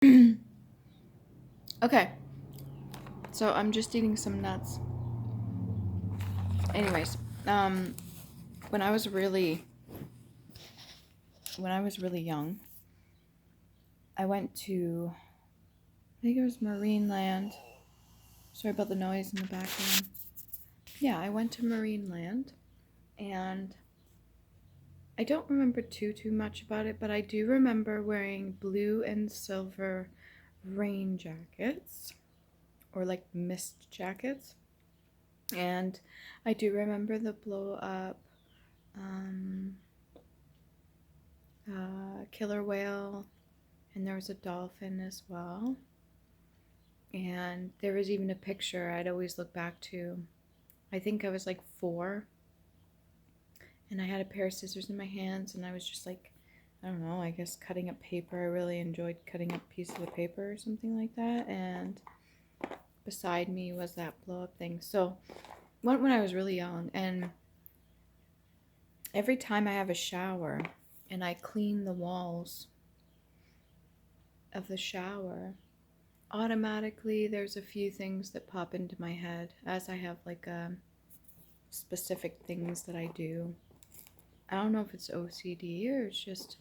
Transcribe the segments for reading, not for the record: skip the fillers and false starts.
Okay, so I'm just eating some nuts. Anyways, um, when I was really young, I went to, I think it was Marineland. Sorry about the noise in the background. Yeah, I went to Marineland, and I don't remember too much about it, but I do remember wearing blue and silver rain jackets, or like mist jackets. And I do remember the blow up um, killer whale, and there was a dolphin as well. And there was even a picture I'd always look back to. I think I was like 4, and I had a pair of scissors in my hands, and I was just like, I don't know, I guess cutting up paper. I really enjoyed cutting up pieces of paper or something like that. And beside me was that blow up thing. So when I was really young, and every time I have a shower and I clean the walls of the shower, automatically there's a few things that pop into my head, as I have like specific things that I do. I don't know if it's OCD or it's just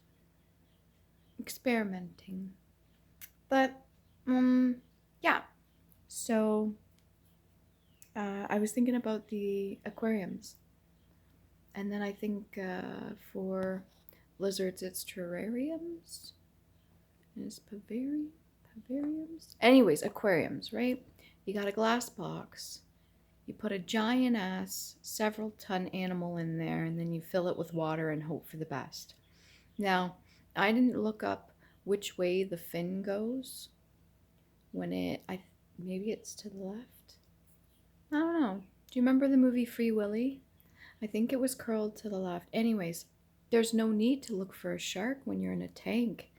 experimenting. But yeah. So I was thinking about the aquariums. And then I think for lizards it's terrariums. And it's pavariums? Anyways, aquariums, right? You got a glass box. You put a giant ass, several ton animal in there, and then you fill it with water and hope for the best. Now, I didn't look up which way the fin goes when maybe it's to the left. I don't know. Do you remember the movie Free Willy? I think it was curled to the left. Anyways, there's no need to look for a shark when you're in a tank.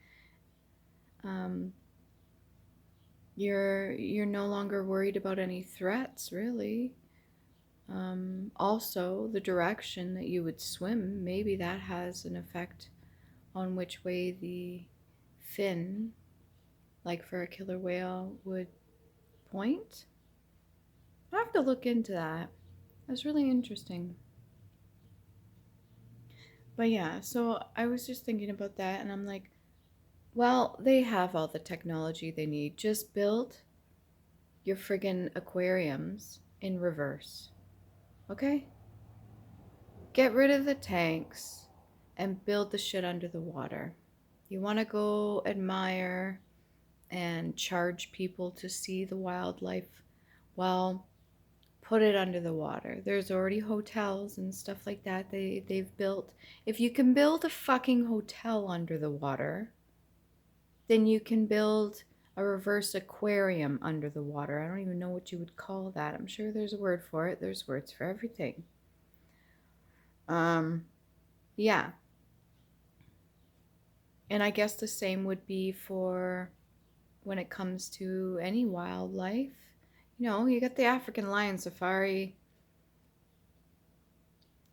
You're no longer worried about any threats, really. Also, the direction that you would swim, maybe that has an effect on which way the fin, like for a killer whale, would point. I have to look into that. That's really interesting. But yeah, so I was just thinking about that, and I'm like, well, they have all the technology they need. Just build your friggin' aquariums in reverse. Okay? Get rid of the tanks and build the shit under the water. You want to go admire and charge people to see the wildlife? Well, put it under the water. There's already hotels and stuff like that they've built. If you can build a fucking hotel under the water, then you can build a reverse aquarium under the water. I don't even know what you would call that. I'm sure there's a word for it. There's words for everything. Yeah. And I guess the same would be for when it comes to any wildlife. You know, you got the African lion safari,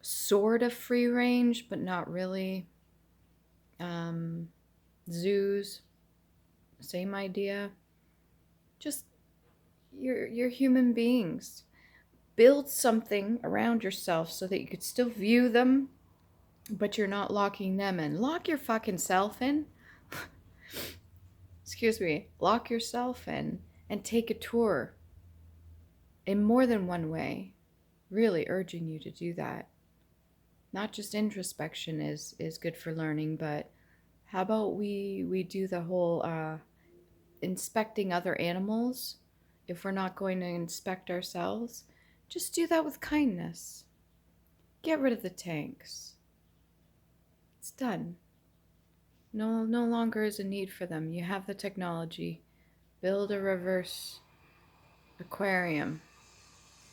sort of free range, but not really. Zoos, same idea. Just you're human beings. Build something around yourself so that you could still view them, but you're not locking them in. Lock your fucking self in. Excuse me. Lock yourself in and take a tour in more than one way. Really urging you to do that. Not just introspection is good for learning, but how about we do the whole inspecting other animals? If we're not going to inspect ourselves, just do that with kindness. Get rid of the tanks. It's done. No longer is a need for them. You have the technology. Build a reverse aquarium.